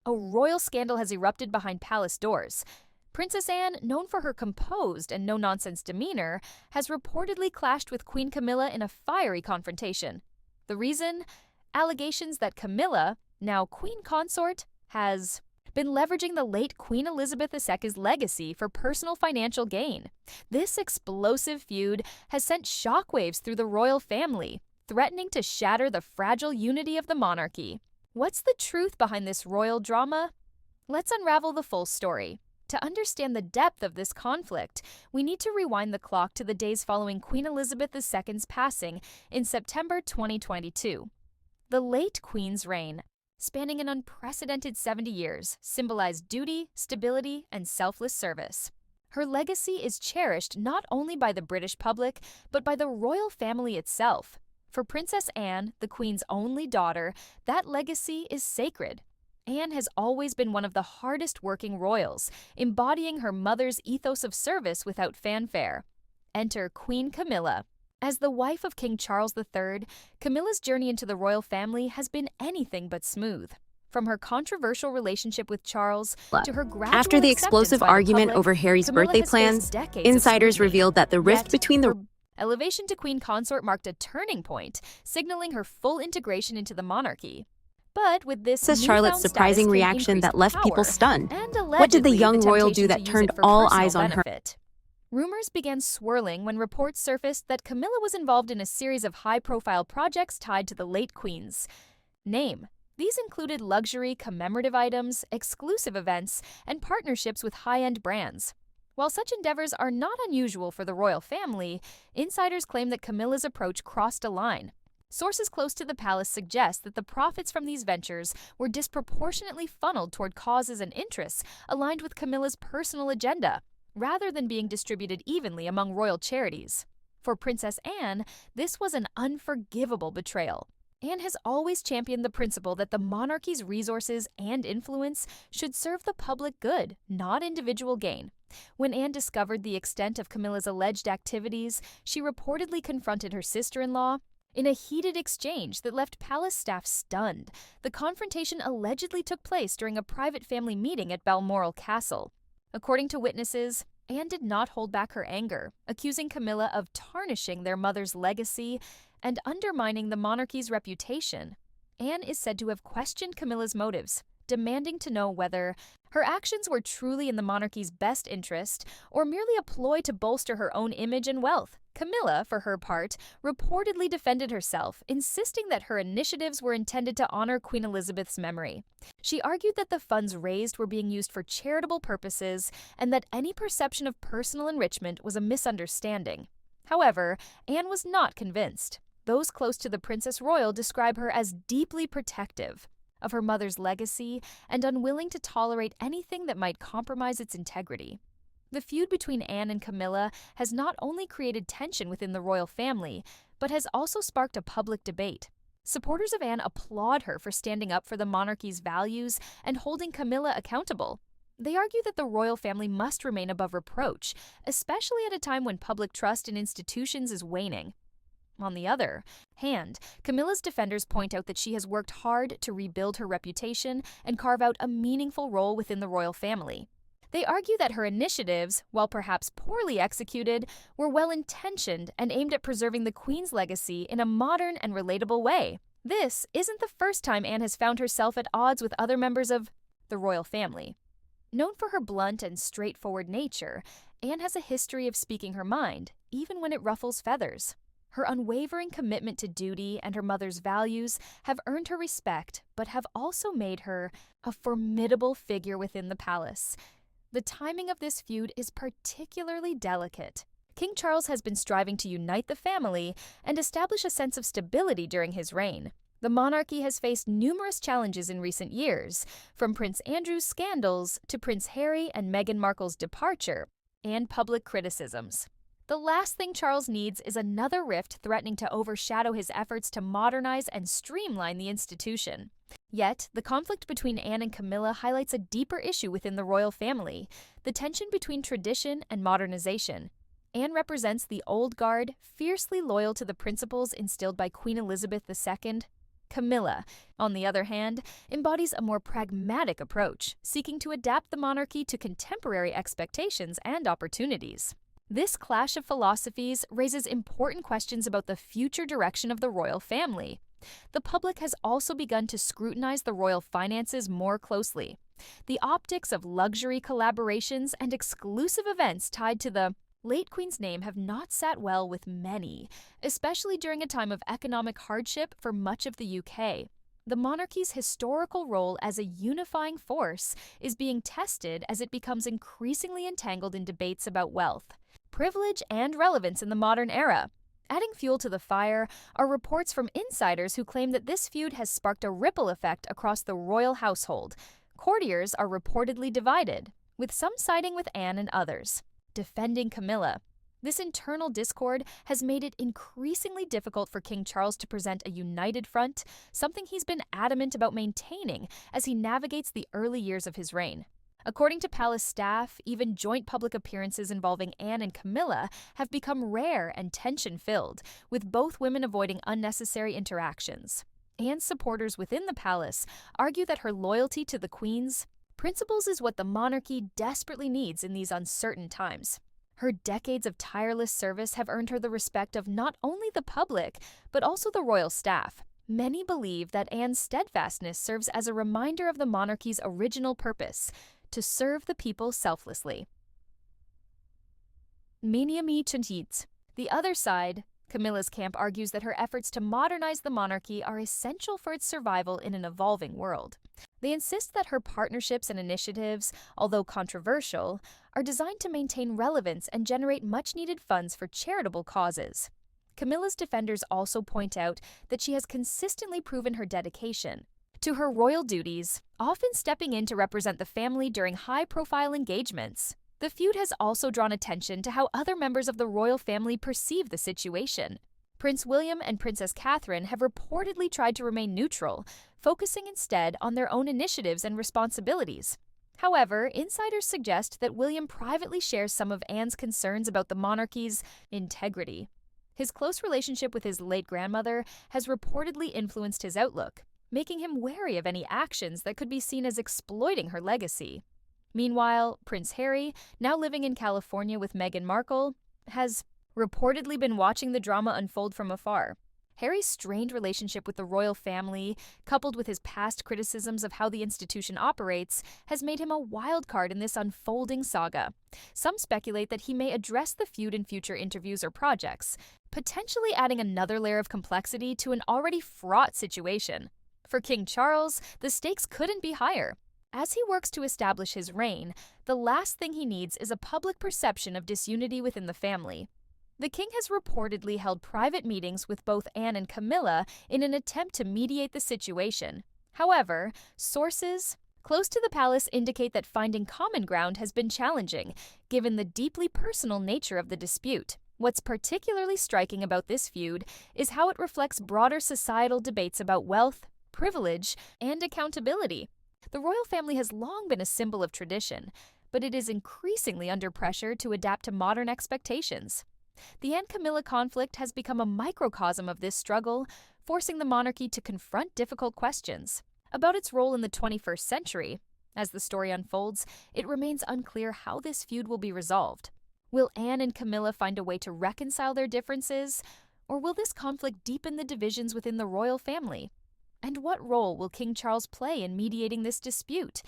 A royal scandal has erupted behind palace doors. Princess Anne, known for her composed and no-nonsense demeanor, has reportedly clashed with Queen Camilla in a fiery confrontation. The reason? Allegations that Camilla, now queen consort, has been leveraging the late Queen Elizabeth II's legacy for personal financial gain. This explosive feud has sent shockwaves through the royal family, threatening to shatter the fragile unity of the monarchy. What's the truth behind this royal drama? Let's unravel the full story. To understand the depth of this conflict, we need to rewind the clock to the days following Queen Elizabeth II's passing in September 2022. The late Queen's reign, spanning an unprecedented 70 years, symbolized duty, stability, and selfless service. Her legacy is cherished not only by the British public, but by the royal family itself. For Princess Anne, the Queen's only daughter, that legacy is sacred. Anne has always been one of the hardest-working royals, embodying her mother's ethos of service without fanfare. Enter Queen Camilla. As the wife of King Charles III, Camilla's journey into the royal family has been anything but smooth. From her controversial relationship with Charles to her gradual After the acceptance explosive by the argument public, over Harry's Camilla birthday has faced plans, decades of insiders scrutiny. revealed that the rift Yet, between the her elevation to queen consort marked a turning point, signaling her full integration into the monarchy. But with this Princess Charlotte's newfound surprising status came reaction that increased left people power stunned. and What did the allegedly young royal do temptation to that use turned it for all personal eyes on her? benefit. Rumors began swirling when reports surfaced that Camilla was involved in a series of high-profile projects tied to the late queen's name. These included luxury commemorative items, exclusive events, and partnerships with high-end brands. While such endeavors are not unusual for the royal family, insiders claim that Camilla's approach crossed a line. Sources close to the palace suggest that the profits from these ventures were disproportionately funneled toward causes and interests aligned with Camilla's personal agenda, rather than being distributed evenly among royal charities. For Princess Anne, this was an unforgivable betrayal. Anne has always championed the principle that the monarchy's resources and influence should serve the public good, not individual gain. When Anne discovered the extent of Camilla's alleged activities, she reportedly confronted her sister-in-law. In a heated exchange that left palace staff stunned, the confrontation allegedly took place during a private family meeting at Balmoral Castle. According to witnesses, Anne did not hold back her anger, accusing Camilla of tarnishing their mother's legacy and undermining the monarchy's reputation. Anne is said to have questioned Camilla's motives, demanding to know whether her actions were truly in the monarchy's best interest or merely a ploy to bolster her own image and wealth. Camilla, for her part, reportedly defended herself, insisting that her initiatives were intended to honor Queen Elizabeth's memory. She argued that the funds raised were being used for charitable purposes and that any perception of personal enrichment was a misunderstanding. However, Anne was not convinced. Those close to the Princess Royal describe her as deeply protective of her mother's legacy and unwilling to tolerate anything that might compromise its integrity. The feud between Anne and Camilla has not only created tension within the royal family, but has also sparked a public debate. Supporters of Anne applaud her for standing up for the monarchy's values and holding Camilla accountable. They argue that the royal family must remain above reproach, especially at a time when public trust in institutions is waning. On the other hand, Camilla's defenders point out that she has worked hard to rebuild her reputation and carve out a meaningful role within the royal family. They argue that her initiatives, while perhaps poorly executed, were well-intentioned and aimed at preserving the Queen's legacy in a modern and relatable way. This isn't the first time Anne has found herself at odds with other members of the royal family. Known for her blunt and straightforward nature, Anne has a history of speaking her mind, even when it ruffles feathers. Her unwavering commitment to duty and her mother's values have earned her respect, but have also made her a formidable figure within the palace. The timing of this feud is particularly delicate. King Charles has been striving to unite the family and establish a sense of stability during his reign. The monarchy has faced numerous challenges in recent years, from Prince Andrew's scandals to Prince Harry and Meghan Markle's departure, and public criticisms. The last thing Charles needs is another rift threatening to overshadow his efforts to modernize and streamline the institution. Yet, the conflict between Anne and Camilla highlights a deeper issue within the royal family, the tension between tradition and modernization. Anne represents the old guard, fiercely loyal to the principles instilled by Queen Elizabeth II. Camilla, on the other hand, embodies a more pragmatic approach, seeking to adapt the monarchy to contemporary expectations and opportunities. This clash of philosophies raises important questions about the future direction of the royal family. The public has also begun to scrutinize the royal finances more closely. The optics of luxury collaborations and exclusive events tied to the late Queen's name have not sat well with many, especially during a time of economic hardship for much of the UK. The monarchy's historical role as a unifying force is being tested as it becomes increasingly entangled in debates about wealth, privilege, and relevance in the modern era. Adding fuel to the fire are reports from insiders who claim that this feud has sparked a ripple effect across the royal household. Courtiers are reportedly divided, with some siding with Anne and others defending Camilla. This internal discord has made it increasingly difficult for King Charles to present a united front, something he's been adamant about maintaining as he navigates the early years of his reign. According to palace staff, even joint public appearances involving Anne and Camilla have become rare and tension-filled, with both women avoiding unnecessary interactions. Anne's supporters within the palace argue that her loyalty to the Queen's principles is what the monarchy desperately needs in these uncertain times. Her decades of tireless service have earned her the respect of not only the public, but also the royal staff. Many believe that Anne's steadfastness serves as a reminder of the monarchy's original purpose, to serve the people selflessly. Miniami Chuntit. The other side, Camilla's camp, argues that her efforts to modernize the monarchy are essential for its survival in an evolving world. They insist that her partnerships and initiatives, although controversial, are designed to maintain relevance and generate much-needed funds for charitable causes. Camilla's defenders also point out that she has consistently proven her dedication to her royal duties, often stepping in to represent the family during high-profile engagements. The feud has also drawn attention to how other members of the royal family perceive the situation. Prince William and Princess Catherine have reportedly tried to remain neutral, focusing instead on their own initiatives and responsibilities. However, insiders suggest that William privately shares some of Anne's concerns about the monarchy's integrity. His close relationship with his late grandmother has reportedly influenced his outlook, making him wary of any actions that could be seen as exploiting her legacy. Meanwhile, Prince Harry, now living in California with Meghan Markle, has reportedly been watching the drama unfold from afar. Harry's strained relationship with the royal family, coupled with his past criticisms of how the institution operates, has made him a wild card in this unfolding saga. Some speculate that he may address the feud in future interviews or projects, potentially adding another layer of complexity to an already fraught situation. For King Charles, the stakes couldn't be higher. As he works to establish his reign, the last thing he needs is a public perception of disunity within the family. The king has reportedly held private meetings with both Anne and Camilla in an attempt to mediate the situation. However, sources close to the palace indicate that finding common ground has been challenging, given the deeply personal nature of the dispute. What's particularly striking about this feud is how it reflects broader societal debates about wealth, privilege, and accountability. The royal family has long been a symbol of tradition, but it is increasingly under pressure to adapt to modern expectations. The Anne-Camilla conflict has become a microcosm of this struggle, forcing the monarchy to confront difficult questions about its role in the 21st century. As the story unfolds, it remains unclear how this feud will be resolved. Will Anne and Camilla find a way to reconcile their differences, or will this conflict deepen the divisions within the royal family? And what role will King Charles play in mediating this dispute?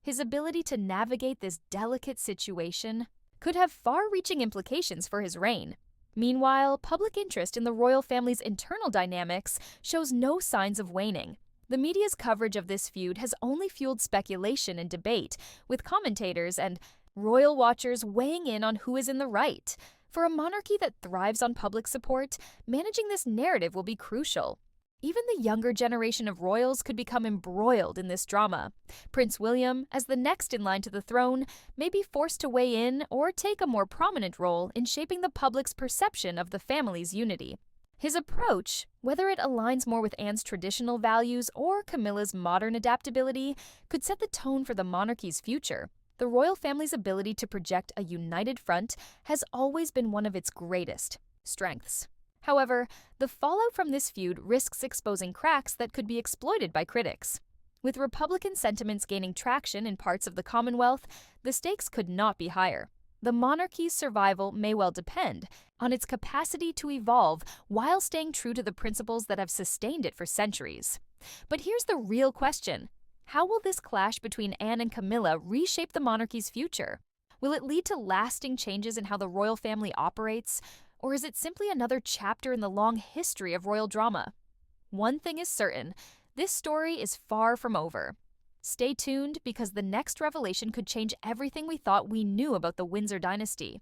His ability to navigate this delicate situation could have far-reaching implications for his reign. Meanwhile, public interest in the royal family's internal dynamics shows no signs of waning. The media's coverage of this feud has only fueled speculation and debate, with commentators and royal watchers weighing in on who is in the right. For a monarchy that thrives on public support, managing this narrative will be crucial. Even the younger generation of royals could become embroiled in this drama. Prince William, as the next in line to the throne, may be forced to weigh in or take a more prominent role in shaping the public's perception of the family's unity. His approach, whether it aligns more with Anne's traditional values or Camilla's modern adaptability, could set the tone for the monarchy's future. The royal family's ability to project a united front has always been one of its greatest strengths. However, the fallout from this feud risks exposing cracks that could be exploited by critics. With Republican sentiments gaining traction in parts of the Commonwealth, the stakes could not be higher. The monarchy's survival may well depend on its capacity to evolve while staying true to the principles that have sustained it for centuries. But here's the real question. How will this clash between Anne and Camilla reshape the monarchy's future? Will it lead to lasting changes in how the royal family operates, or is it simply another chapter in the long history of royal drama? One thing is certain, this story is far from over. Stay tuned because the next revelation could change everything we thought we knew about the Windsor dynasty.